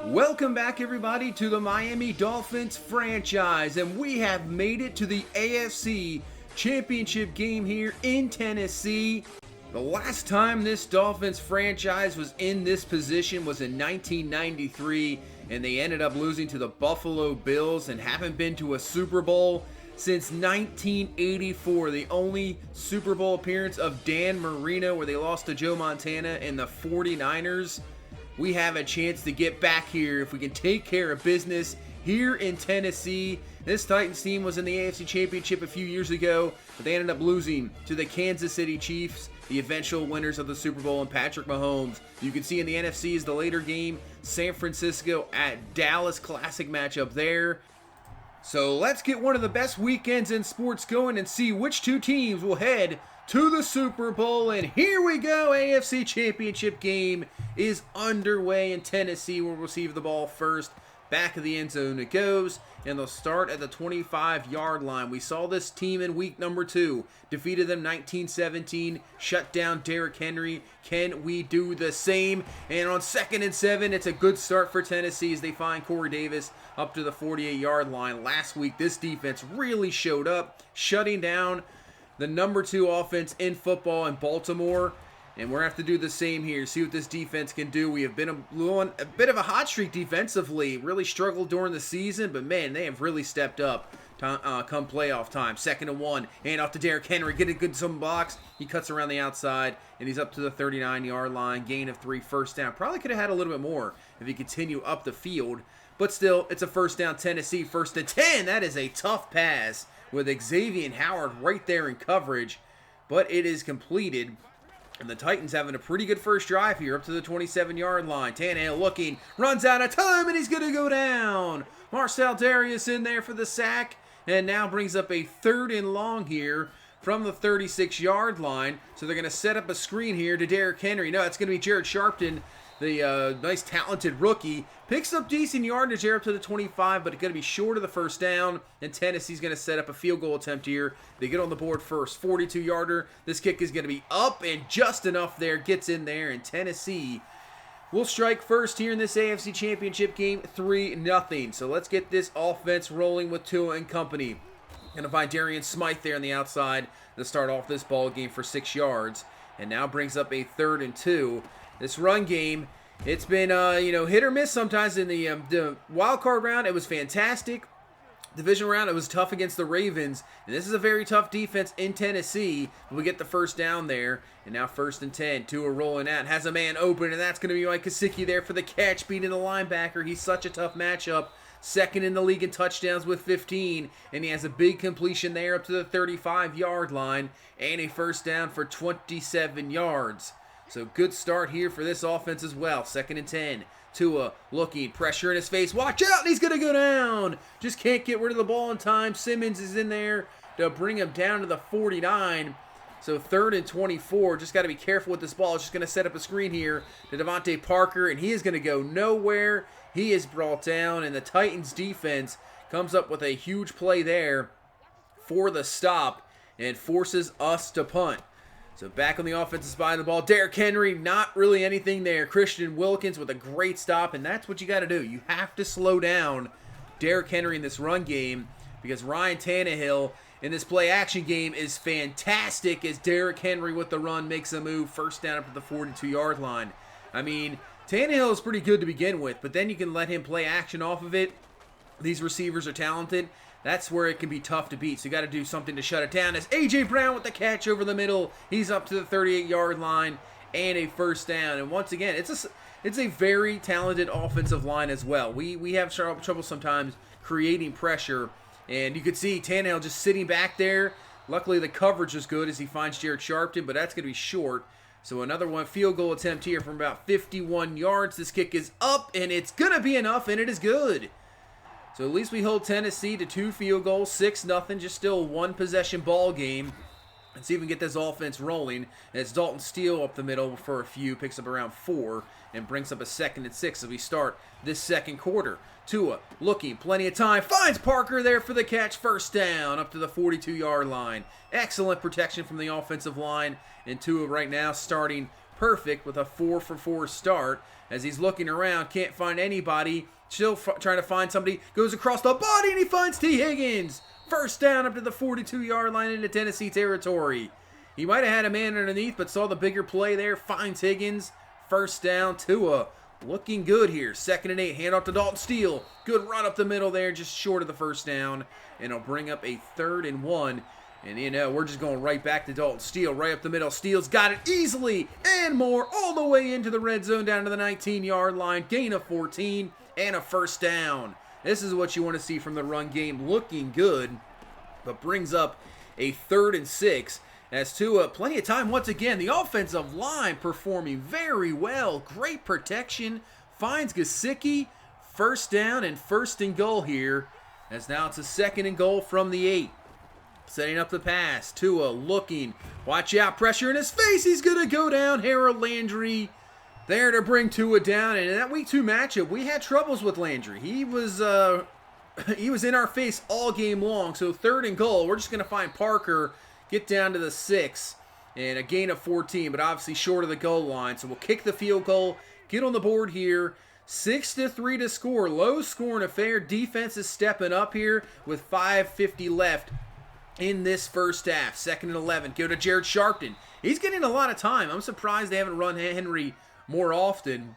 Welcome back, everybody, to the Miami Dolphins franchise, and we have made it to the AFC Championship game here in Tennessee. The last time this Dolphins franchise was in this position was in 1993, and they ended up losing to the Buffalo Bills and haven't been to a Super Bowl since 1984, the only Super Bowl appearance of Dan Marino, where they lost to Joe Montana and the 49ers. We have a chance to get back here if we can take care of business here in Tennessee. This Titans team was in the AFC Championship a few years ago, but they ended up losing to the Kansas City Chiefs, the eventual winners of the Super Bowl, and Patrick Mahomes. You can see in the NFC is the later game, San Francisco at Dallas, classic matchup there. So let's get one of the best weekends in sports going and see which two teams will head to the Super Bowl. And here we go, AFC Championship game is underway in Tennessee. We'll receive the ball first. Back of the end zone it goes, and they'll start at the 25-yard line. We saw this team in week number 2. Defeated them 19-17, shut down Derrick Henry. Can we do the same? And on 2nd and 7, it's a good start for Tennessee as they find Corey Davis up to the 48-yard line. Last week, this defense really showed up, shutting down the number 2 offense in football in Baltimore. And we're going to have to do the same here, see what this defense can do. We have been a bit of a hot streak defensively, really struggled during the season, but man, they have really stepped up come playoff time. 2nd and 1, and off to Derrick Henry, getting good some blocks. He cuts around the outside, and he's up to the 39-yard line, gain of 3, first down. Probably could have had a little bit more if he continued up the field, but still, it's a first down Tennessee, 1st and 10. That is a tough pass with Xavier Howard right there in coverage, but it is completed. And the Titans having a pretty good first drive here up to the 27-yard line. Tannehill looking, runs out of time, and he's going to go down. Marcel Darius in there for the sack, and now brings up a 3rd and long here from the 36-yard line. So they're going to set up a screen here to Derrick Henry. No, it's going to be Jared Sharpton, the nice talented rookie. Picks up decent yardage here up to the 25, but it's going to be short of the first down, and Tennessee's going to set up a field goal attempt here. They get on the board first, 42-yarder. This kick is going to be up and just enough there, gets in there, and Tennessee will strike first here in this AFC Championship game, 3-0. So let's get this offense rolling with Tua and company. Going to find Darian Smythe there on the outside to start off this ball game for 6 yards, and now brings up a 3rd and 2. This run game, it's been hit or miss sometimes. In the wild card round, it was fantastic. Division round, it was tough against the Ravens, and this is a very tough defense in Tennessee. We get the first down there, and now 1st and 10. Tua rolling out, has a man open, and that's going to be Mike Gesicki there for the catch, beating the linebacker. He's such a tough matchup. 2nd in the league in touchdowns with 15, and he has a big completion there up to the 35-yard line, and a first down for 27 yards. So good start here for this offense as well. 2nd and 10. Tua looking, pressure in his face. Watch out, and he's going to go down. Just can't get rid of the ball in time. Simmons is in there to bring him down to the 49. So 3rd and 24. Just got to be careful with this ball. It's just going to set up a screen here to Devontae Parker, and he is going to go nowhere. He is brought down, and the Titans defense comes up with a huge play there for the stop and forces us to punt. So back on the offensive side of the ball, Derrick Henry, not really anything there. Christian Wilkins with a great stop, and that's what you got to do. You have to slow down Derrick Henry in this run game because Ryan Tannehill in this play-action game is fantastic as Derrick Henry with the run makes a move, first down up to the 42-yard line. I mean, Tannehill is pretty good to begin with, but then you can let him play action off of it. These receivers are talented. That's where it can be tough to beat. So you got to do something to shut it down. As A.J. Brown with the catch over the middle. He's up to the 38-yard line and a first down. And once again, it's a very talented offensive line as well. We have trouble sometimes creating pressure. And you could see Tannehill just sitting back there. Luckily, the coverage is good as he finds Jared Sharpton, but that's going to be short. So another one field goal attempt here from about 51 yards. This kick is up, and it's going to be enough, and it is good. So at least we hold Tennessee to 2 field goals, 6-0, just still a 1-possession ball game. Let's see if we can get this offense rolling. And it's Dalton Steele up the middle for a few, picks up around 4, and brings up a 2nd and 6 as we start this second quarter. Tua looking, plenty of time, finds Parker there for the catch, first down up to the 42-yard line. Excellent protection from the offensive line, and Tua right now starting perfect with a 4-for-4 start as he's looking around, can't find anybody, still trying to find somebody, goes across the body and he finds T. Higgins. First down up to the 42-yard line into Tennessee territory. He might have had a man underneath, but saw the bigger play there, finds Higgins. First down, Tua looking good here. 2nd and 8, handoff to Dalton Steele. Good run up the middle there, just short of the first down. And it'll bring up a 3rd and 1. And, you know, we're just going right back to Dalton Steele, right up the middle. Steele's got it easily and more all the way into the red zone down to the 19-yard line. Gain of 14 and a first down. This is what you want to see from the run game. Looking good, but brings up a 3rd and 6. As Tua, plenty of time once again. The offensive line performing very well. Great protection. Finds Gesicki. First down and 1st and goal here. As now it's a 2nd and goal from the 8. Setting up the pass. Tua looking. Watch out. Pressure in his face. He's going to go down. Harold Landry there to bring Tua down. And in that week 2 matchup, we had troubles with Landry. He was in our face all game long. So 3rd and goal. We're just going to find Parker. Get down to the 6 and a gain of 14, but obviously short of the goal line. So we'll kick the field goal, get on the board here. 6-3 to score. Low scoring affair. Defense is stepping up here with 5:50 left in this first half. 2nd and 11. Go to Jared Sharpton. He's getting a lot of time. I'm surprised they haven't run Henry more often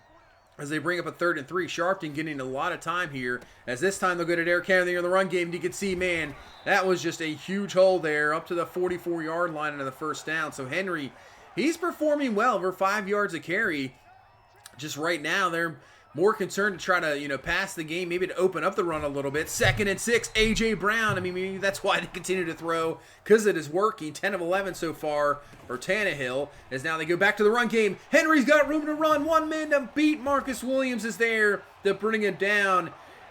as they bring up a 3rd and 3. Sharpton getting a lot of time here, as this time they'll go to Derrick Henry in the run game. You can see, man, that was just a huge hole there up to the 44-yard line into the first down. So Henry, he's performing well over 5 yards a carry. Just right now, they're more concerned to try to, you know, pass the game, maybe to open up the run a little bit. 2nd and 6, A.J. Brown. I mean, maybe that's why they continue to throw, because it is working. 10 of 11 so far for Tannehill, as now they go back to the run game. Henry's got room to run. One man to beat. Marcus Williams is there to bring him down.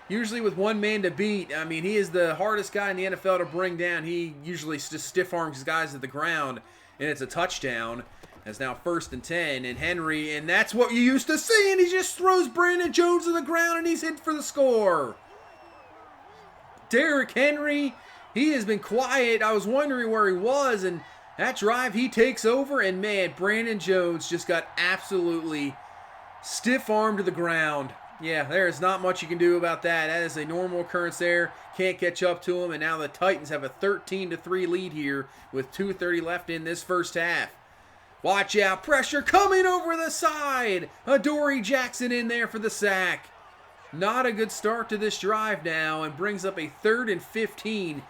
Usually with one man to beat, I mean, he is the hardest guy in the NFL to bring down. He usually just stiff arms guys at the ground, and it's a touchdown. As now 1st and 10, and Henry, and that's what you used to see, and he just throws Brandon Jones to the ground, and he's hit for the score. Derrick Henry, he has been quiet. I was wondering where he was, and that drive, he takes over, and man, Brandon Jones just got absolutely stiff-armed to the ground. Yeah, there is not much you can do about that. That is a normal occurrence there. Can't catch up to him, and now the Titans have a 13-3 lead here with 2:30 left in this first half. Watch out, pressure coming over the side. Adoree Jackson in there for the sack. Not a good start to this drive now, and brings up a 3rd and 15.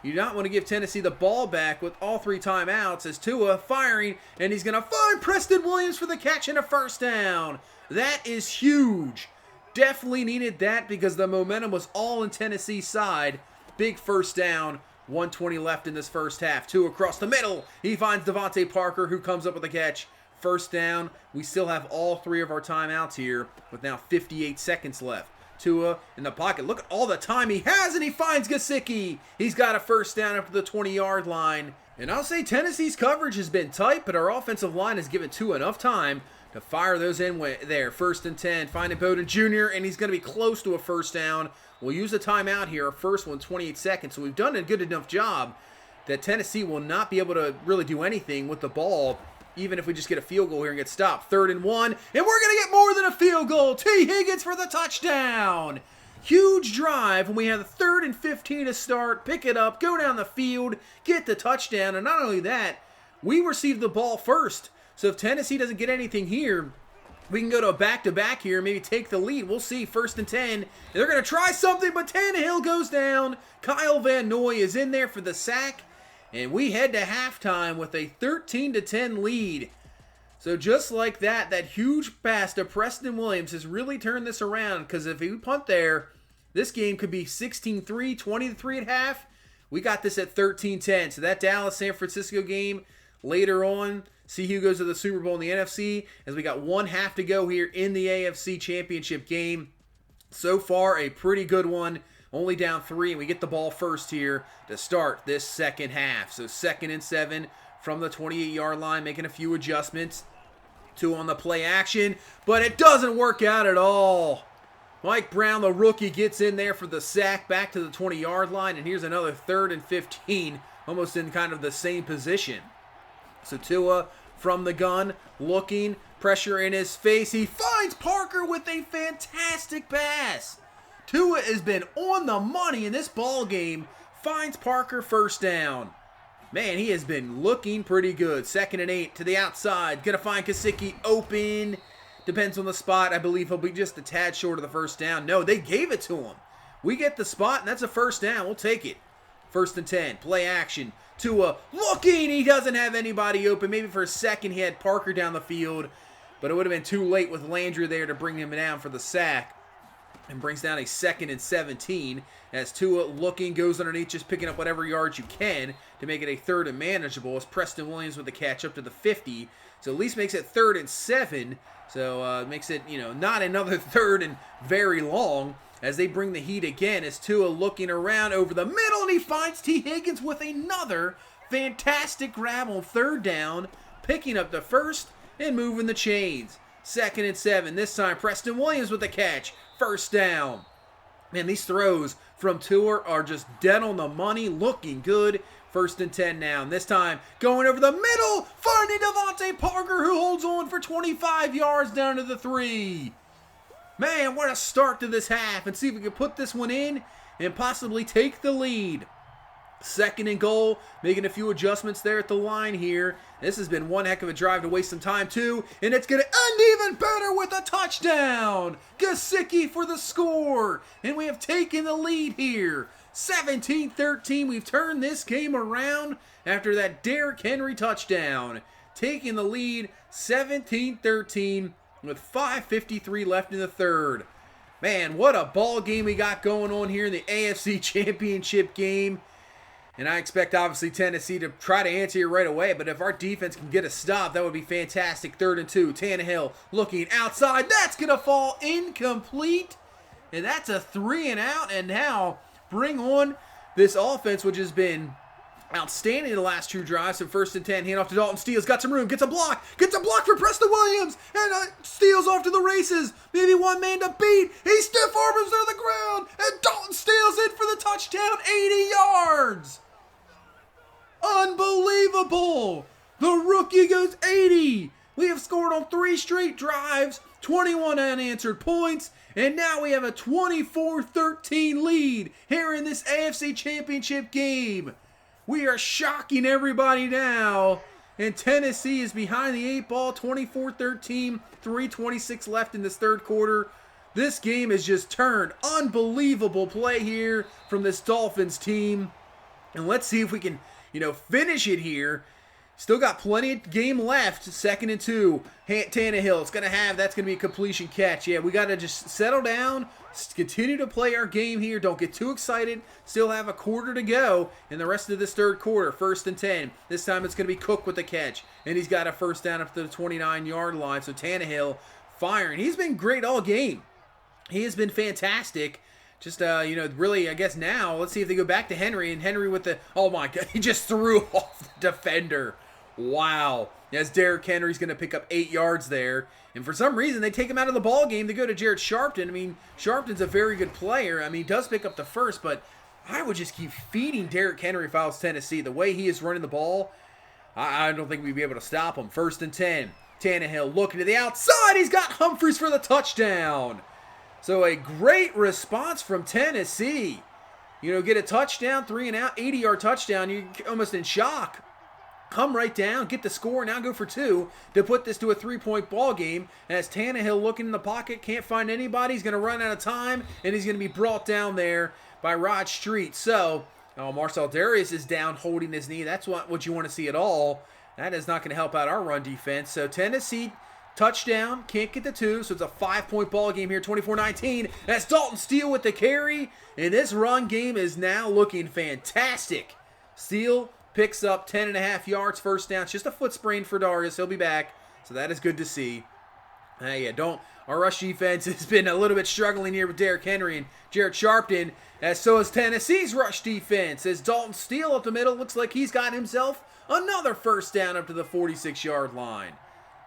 You do not want to give Tennessee the ball back with all 3 timeouts, as Tua firing, and he's going to find Preston Williams for the catch and a first down. That is huge. Definitely needed that because the momentum was all in Tennessee's side. Big first down. 1:20 left in this first half. Tua across the middle. He finds Devontae Parker, who comes up with a catch. First down. We still have all 3 of our timeouts here with now 58 seconds left. Tua in the pocket. Look at all the time he has, and he finds Gesicki. He's got a first down up to the 20-yard line. And I'll say Tennessee's coverage has been tight, but our offensive line has given Tua enough time to fire those in there. 1st and 10. Finding Bowden Jr., and he's going to be close to a first down. We'll use a timeout here. Our first one, 28 seconds. So we've done a good enough job that Tennessee will not be able to really do anything with the ball, even if we just get a field goal here and get stopped. 3rd and 1, and we're going to get more than a field goal. T. Higgins for the touchdown. Huge drive when we have the 3rd and 15 to start. Pick it up, go down the field, get the touchdown. And not only that, we receive the ball first. So if Tennessee doesn't get anything here, we can go to a back-to-back here, maybe take the lead. We'll see. 1st and 10. They're going to try something, but Tannehill goes down. Kyle Van Noy is in there for the sack. And we head to halftime with a 13-10 lead. So just like that, that huge pass to Preston Williams has really turned this around. Because if we punt there, this game could be 16-3, 20-3 at half. We got this at 13-10. So that Dallas-San Francisco game later on, see who goes to the Super Bowl in the NFC, as we got 1 half to go here in the AFC Championship game. So far, a pretty good one. Only down 3, and we get the ball first here to start this second half. So 2nd and 7 from the 28-yard line, making a few adjustments. 2 on the play action, but it doesn't work out at all. Mike Brown, the rookie, gets in there for the sack back to the 20-yard line, and here's another 3rd and 15, almost in kind of the same position. So Tua from the gun, looking, pressure in his face. He finds Parker with a fantastic pass. Tua has been on the money in this ball game. Finds Parker, first down. Man, he has been looking pretty good. 2nd and 8 to the outside. Gonna find Gesicki open. Depends on the spot. I believe he'll be just a tad short of the first down. No, they gave it to him. We get the spot, and that's a first down. We'll take it. 1st and 10. Play action. Tua looking. He doesn't have anybody open. Maybe for a second he had Parker down the field, but it would have been too late with Landry there to bring him down for the sack. And brings down a 2nd and 17 as Tua looking, goes underneath, just picking up whatever yards you can to make it a 3rd and manageable, as Preston Williams with the catch up to the 50. So at least makes it 3rd and 7. So makes it, not another 3rd and very long as they bring the heat again, as Tua looking around over the middle, and he finds T. Higgins with another fantastic grab on 3rd down, picking up the first and moving the chains. 2nd and 7. This time Preston Williams with the catch. 1st down. Man, these throws from Tua are just dead on the money, looking good. 1st and 10 now. And this time going over the middle, finding Devontae Parker, who holds on for 25 yards down to the 3. Man, what a start to this half. And see if we can put this one in and possibly take the lead. 2nd and goal, making a few adjustments there at the line here. This has been one heck of a drive to waste some time too, and it's going to end even better with a touchdown. Gesicki for the score, and we have taken the lead here. 17-13, we've turned this game around after that Derrick Henry touchdown. Taking the lead 17-13 with 5:53 left in the 3rd. Man, what a ball game we got going on here in the AFC Championship game. And I expect, obviously, Tennessee to try to answer you right away. But if our defense can get a stop, that would be fantastic. 3rd and 2. Tannehill looking outside. That's going to fall incomplete. And that's a 3 and out. And now bring on this offense, which has been outstanding the last 2 drives. So 1st and 10. Hand off to Dalton Steele. He's got some room. Gets a block. Gets a block for Preston Williams. And Steele's off to the races. Maybe one man to beat. He stiff arms to the ground. And Dalton Steele's in for the touchdown. 80 yards. Unbelievable! The rookie goes 80. We have scored on 3 straight drives, 21 unanswered points, and now we have a 24-13 lead here in this AFC Championship game. We are shocking everybody now, and Tennessee is behind the 8 ball, 24-13, 3:26 left in this 3rd quarter. This game has just turned. Unbelievable play here from this Dolphins team, and let's see if we can finish it here. Still got plenty of game left. 2nd and 2. Tannehill. That's going to be a completion catch. Yeah, we got to just settle down, continue to play our game here. Don't get too excited. Still have a quarter to go in the rest of this 3rd quarter. 1st and 10. This time it's going to be Cook with the catch. And he's got a 1st down up to the 29-yard line. So Tannehill firing. He's been great all game. He has been fantastic. Just, really, I guess now, let's see if they go back to Henry. And Henry with the, oh my God, he just threw off the defender. Wow. As Derrick Henry's going to pick up 8 yards there. And for some reason, they take him out of the ball game to go to Jared Sharpton. I mean, Sharpton's a very good player. I mean, he does pick up the first, but I would just keep feeding Derrick Henry if I was Tennessee. The way he is running the ball, I don't think we'd be able to stop him. 1st and 10. Tannehill looking to the outside. He's got Humphries for the touchdown. So a great response from Tennessee. Get a touchdown, 3 and out, 80-yard touchdown. You're almost in shock. Come right down, get the score, now go for 2 to put this to a 3-point ball game. As Tannehill looking in the pocket, can't find anybody. He's going to run out of time, and he's going to be brought down there by Rod Street. So, Marcel Darius is down holding his knee. That's what you want to see at all. That is not going to help out our run defense. So Tennessee touchdown, can't get the 2, so it's a 5-point ball game here, 24-19. That's Dalton Steele with the carry, and this run game is now looking fantastic. Steele picks up 10.5 yards, 1st down. It's just a foot sprain for Darius. He'll be back, so that is good to see. Our rush defense has been a little bit struggling here with Derrick Henry and Jared Sharpton, as so is Tennessee's rush defense. As Dalton Steele up the middle, looks like he's got himself another 1st down up to the 46-yard line.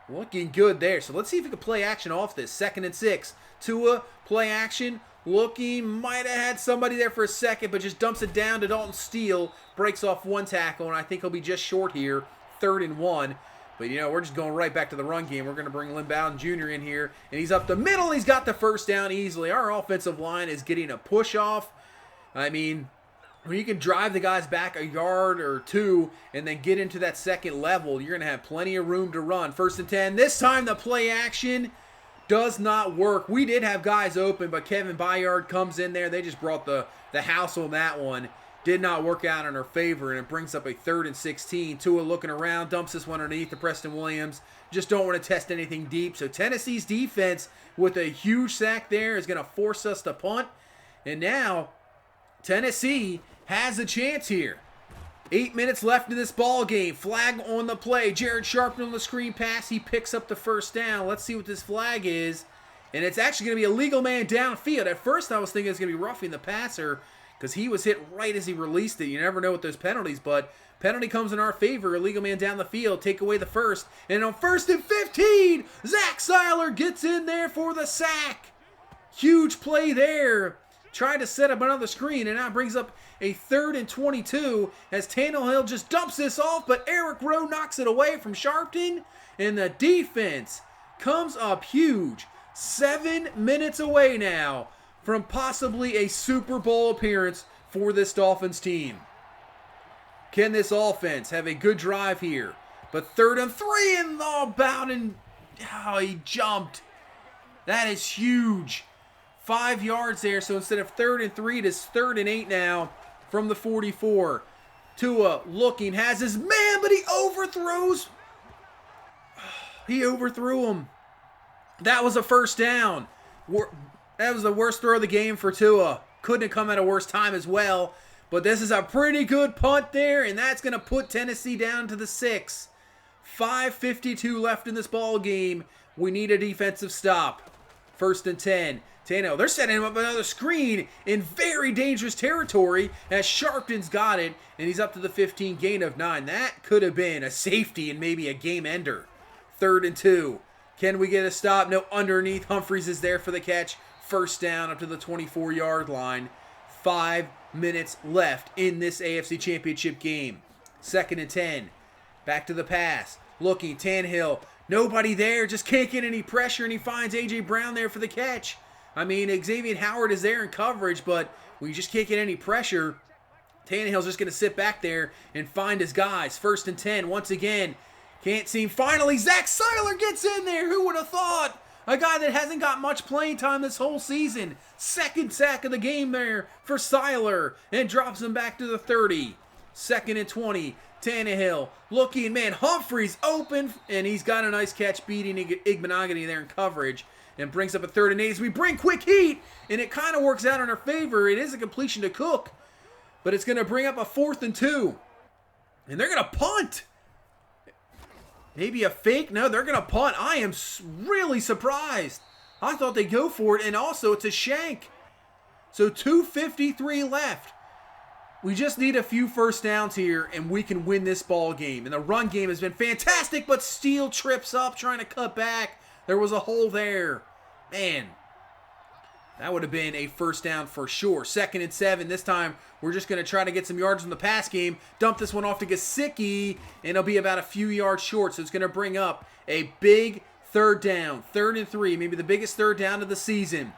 Looking good there. So let's see if we can play action off this. 2nd and 6. Tua, play action. Looking, might have had somebody there for a second, but just dumps it down to Dalton Steele. Breaks off 1 tackle, and I think he'll be just short here. 3rd and 1. But, we're just going right back to the run game. We're going to bring Lynn Bowden Jr. in here, and he's up the middle. He's got the first down easily. Our offensive line is getting a push off. I mean, when you can drive the guys back a yard or two and then get into that second level, you're going to have plenty of room to run. 1st and 10. This time the play action does not work. We did have guys open, but Kevin Byard comes in there. They just brought the house on that one. Did not work out in our favor, and it brings up a 3rd and 16. Tua looking around, dumps this one underneath to Preston Williams. Just don't want to test anything deep. So Tennessee's defense with a huge sack there is going to force us to punt. And now Tennessee has a chance here. 8 minutes left in this ball game. Flag on the play. Jared Sharpton on the screen pass. He picks up the first down. Let's see what this flag is. And it's actually going to be a legal man downfield. At first I was thinking it's going to be roughing the passer, because he was hit right as he released it. You never know with those penalties, but penalty comes in our favor. Illegal man down the field, take away the first. And on 1st and 15, Zach Seiler gets in there for the sack. Huge play there. Tried to set up another screen, and now brings up a 3rd and 22 as Tannehill just dumps this off, but Eric Rowe knocks it away from Sharpton, and the defense comes up huge. 7 minutes away now from possibly a Super Bowl appearance for this Dolphins team. Can this offense have a good drive here? But 3rd and 3, and Bowden, he jumped. That is huge. 5 yards there, so instead of 3rd and 3, it is 3rd and 8 now from the 44. Tua looking, has his man, but he overthrows. He overthrew him. That was a first down. That was the worst throw of the game for Tua. Couldn't have come at a worse time as well. But this is a pretty good punt there, and that's going to put Tennessee down to the 6. 5:52 left in this ball game. We need a defensive stop. 1st and 10. Tannehill, they're setting him up another screen in very dangerous territory as Sharpton's got it, and he's up to the 15, gain of 9. That could have been a safety and maybe a game ender. 3rd and 2. Can we get a stop? No, underneath. Humphries is there for the catch. First down up to the 24-yard line. 5 minutes left in this AFC Championship game. 2nd and 10. Back to the pass. Looking, Tannehill. Nobody there. Just can't get any pressure, and he finds A.J. Brown there for the catch. I mean, Xavier Howard is there in coverage, but we just can't get any pressure. Tannehill's just going to sit back there and find his guys. 1st and 10 once again. Can't seem. Finally, Zach Seiler gets in there. Who would have thought? A guy that hasn't got much playing time this whole season. 2nd sack of the game there for Seiler, and drops him back to the 30. 2nd and 20. Tannehill looking, man, Humphries open, and he's got a nice catch beating Igbenogany there in coverage, and brings up a 3rd and 8 as we bring quick heat, and it kind of works out in our favor. It is a completion to Cook, but it's going to bring up a 4th and 2, and they're going to punt. Maybe a fake? No, they're going to punt. I am really surprised. I thought they'd go for it, and also it's a shank. So 2:53 left. We just need a few first downs here, and we can win this ball game. And the run game has been fantastic, but Steele trips up trying to cut back. There was a hole there. Man, that would have been a first down for sure. 2nd and 7. This time, we're just going to try to get some yards in the pass game. Dump this one off to Gesicki, and it'll be about a few yards short. So it's going to bring up a big 3rd down. 3rd and 3, maybe the biggest 3rd down of the season.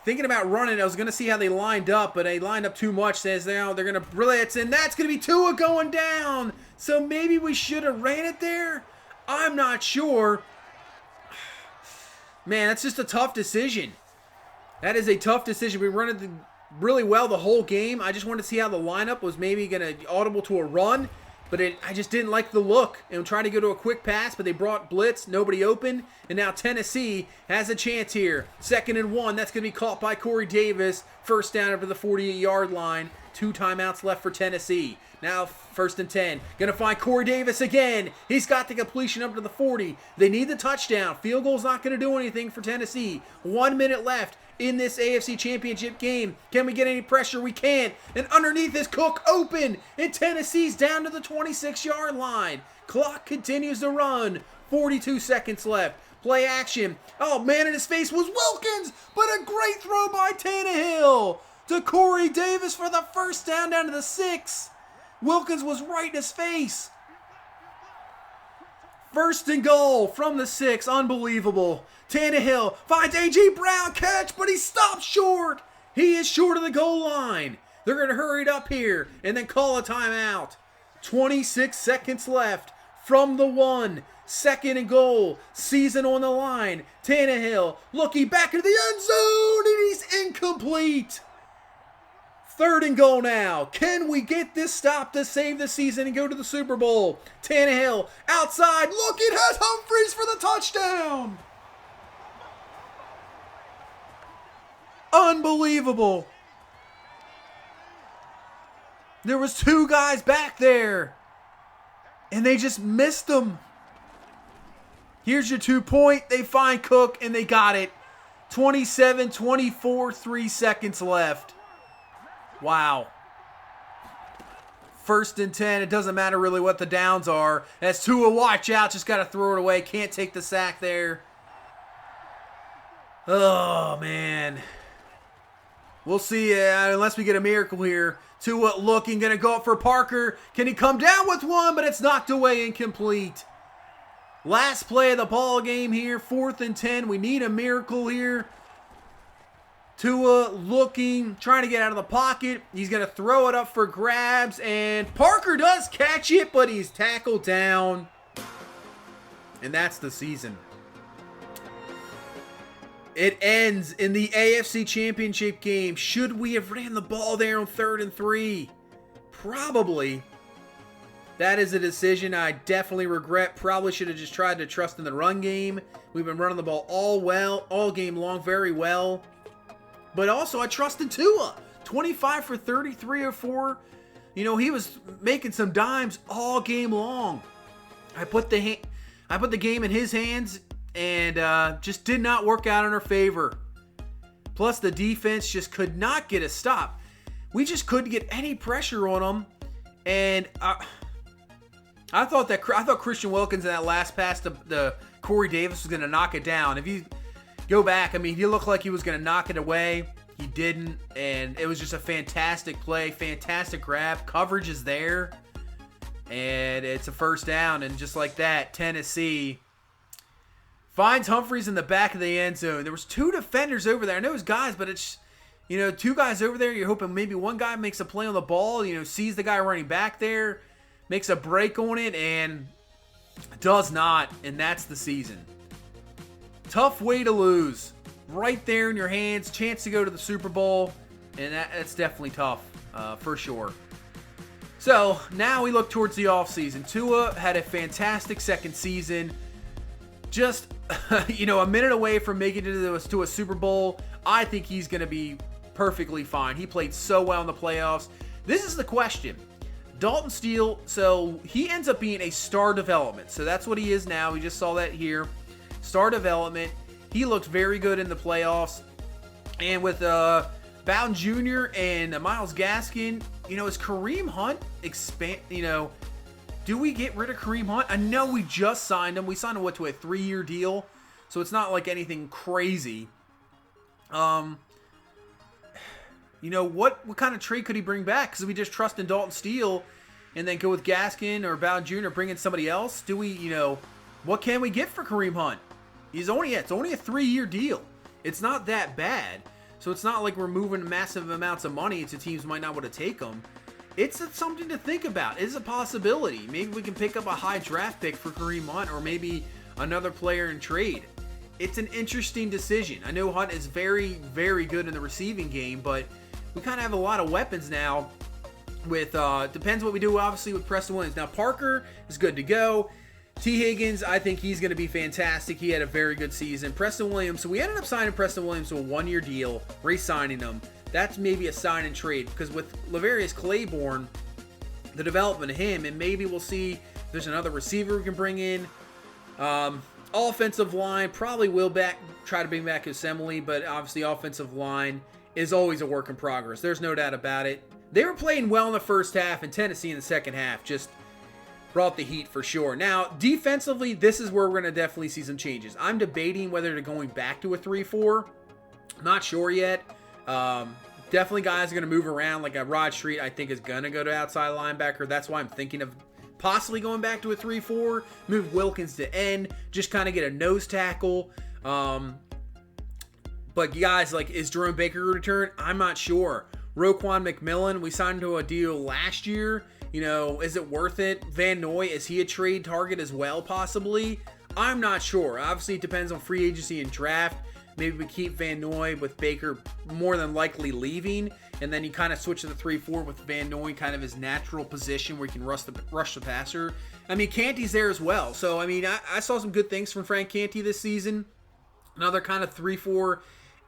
Thinking about running, I was going to see how they lined up, but they lined up too much. Says they're going to blitz, and that's going to be Tua going down. So maybe we should have ran it there? I'm not sure. Man, that's just a tough decision. That is a tough decision. We run it really well the whole game. I just wanted to see how the lineup was maybe going to audible to a run, but I just didn't like the look. And tried to go to a quick pass, but they brought blitz, nobody open, and now Tennessee has a chance here. 2nd and 1, that's going to be caught by Corey Davis. First down over the 48-yard line. 2 timeouts left for Tennessee. Now 1st and 10. Going to find Corey Davis again. He's got the completion up to the 40. They need the touchdown. Field goal's not going to do anything for Tennessee. 1 minute left in this AFC Championship game. Can we get any pressure? We can't. And underneath is Cook open. And Tennessee's down to the 26-yard line. Clock continues to run. 42 seconds left. Play action. Oh, man in his face was Wilkins. But a great throw by Tannehill to Corey Davis for the first down to the 6. Wilkins was right in his face. First and goal from the 6. Unbelievable. Tannehill finds A.J. Brown, catch, but he stops short. He is short of the goal line. They're going to hurry it up here and then call a timeout. 26 seconds left from the 1. Second and goal. Season on the line. Tannehill looking back into the end zone, and he's incomplete. Third and goal now. Can we get this stop to save the season and go to the Super Bowl? Tannehill outside. Look, it has Humphries for the touchdown. Unbelievable. There was 2 guys back there, and they just missed them. Here's your 2-point. They find Cook, and they got it. 27-24, 3 seconds left. Wow. First and 10. It doesn't matter really what the downs are. As Tua, watch out. Just got to throw it away. Can't take the sack there. Oh, man. We'll see unless we get a miracle here. Tua looking. Going to go up for Parker. Can he come down with one? But it's knocked away, incomplete. Last play of the ball game here. 4th and 10. We need a miracle here. Tua looking, trying to get out of the pocket. He's going to throw it up for grabs, and Parker does catch it, but he's tackled down. And that's the season. It ends in the AFC Championship game. Should we have ran the ball there on 3rd and 3? Probably. That is a decision I definitely regret. Probably should have just tried to trust in the run game. We've been running the ball all game long, very well. But also, I trusted Tua. 25 for 33 or 4. You know, he was making some dimes all game long. I put the game in his hands, and just did not work out in our favor. Plus, the defense just could not get a stop. We just couldn't get any pressure on them. And I thought Christian Wilkins in that last pass to Corey Davis was going to knock it down. If you go back, I mean, he looked like he was going to knock it away. He didn't, and it was just a fantastic play, fantastic grab. Coverage is there, and it's a first down. And just like that, Tennessee finds Humphries in the back of the end zone. There was 2 defenders over there. I know it was guys, but it's, 2 guys over there. You're hoping maybe one guy makes a play on the ball, sees the guy running back there, makes a break on it, and does not, and that's the season. Tough way to lose. Right there in your hands, chance to go to the Super Bowl, and that's definitely tough, for sure. So, now we look towards the offseason. Tua had a fantastic second season. Just, a minute away from making it to a Super Bowl. I think he's going to be perfectly fine. He played so well in the playoffs. This is the question. Dalton Steele, so he ends up being a star development. So that's what he is now. We just saw that here. Star development. He looked very good in the playoffs. And with Bowden Jr. and Myles Gaskin, is Kareem Hunt expand, do we get rid of Kareem Hunt? I know we just signed him. We signed him, to a 3-year deal. So it's not like anything crazy. What kind of trade could he bring back? Because we just trust in Dalton Steele and then go with Gaskin or Bowden Jr. bring in somebody else. Do we, what can we get for Kareem Hunt? It's only a 3-year deal. It's not that bad. So it's not like we're moving massive amounts of money to teams might not want to take them. It's something to think about. It's a possibility. Maybe we can pick up a high draft pick for Kareem Hunt or maybe another player in trade. It's an interesting decision. I know Hunt is very, very good in the receiving game, but we kind of have a lot of weapons now with, depends what we do, obviously, with Preston Williams. Now, Parker is good to go. T. Higgins, I think he's going to be fantastic. He had a very good season. Preston Williams, so we ended up signing Preston Williams to a 1-year deal, re-signing him. That's maybe a sign and trade, because with Laverius Claiborne, the development of him, and maybe we'll see if there's another receiver we can bring in. Offensive line, probably will try to bring back Assembly, but obviously offensive line is always a work in progress. There's no doubt about it. They were playing well in the first half, and Tennessee in the second half just brought the heat for sure. Now, defensively, this is where we're going to definitely see some changes. I'm debating whether they're going back to a 3-4. Not sure yet. Definitely guys are going to move around. Like a Rod Street, I think, is going to go to outside linebacker. That's why I'm thinking of possibly going back to a 3-4, move Wilkins to end, just kind of get a nose tackle. But guys, like, is Jerome Baker going to return? I'm not sure. Roquan McMillan, we signed to a deal last year. You know, is it worth it? Van Noy, is he a trade target as well, possibly? I'm not sure. Obviously, it depends on free agency and draft. Maybe we keep Van Noy with Baker more than likely leaving, and then you kind of switch to the 3-4 with Van Noy kind of his natural position where you can rush the passer. I mean, Canty's there as well. So, I mean, I saw some good things from Frank Canty this season. Another kind of 3-4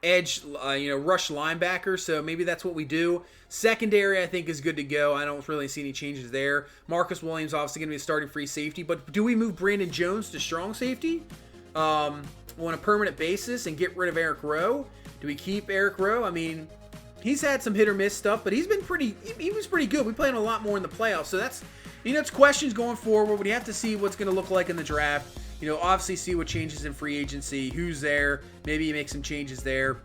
edge, rush linebacker, so maybe that's what we do. Secondary, I think, is good to go. I don't really see any changes there. Marcus Williams obviously going to be a starting free safety, but do we move Brandon Jones to strong safety on a permanent basis and get rid of Eric Rowe? Do we keep Eric Rowe? I mean, he's had some hit or miss stuff, but he was pretty good. We played him a lot more in the playoffs, so that's, it's questions going forward. We have to see what's going to look like in the draft. Obviously see what changes in free agency, who's there, maybe you make some changes there.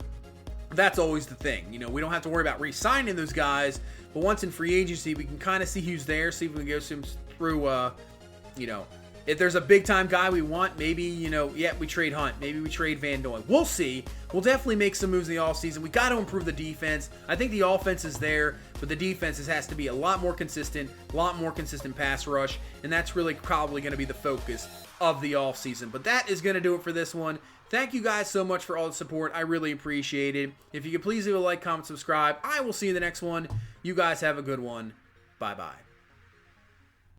That's always the thing. We don't have to worry about re-signing those guys, but once in free agency, we can kind of see who's there, see if we can go through, if there's a big-time guy we want, maybe, we trade Hunt. Maybe we trade Van Noy. We'll see. We'll definitely make some moves in the offseason. We got to improve the defense. I think the offense is there, but the defense has to be a lot more consistent pass rush, and that's really probably going to be the focus of the offseason. But that is going to do it for this one. Thank you guys so much for all the support. I really appreciate it. If you could please leave a like, comment, subscribe. I will see you in the next one. You guys have a good one. Bye-bye.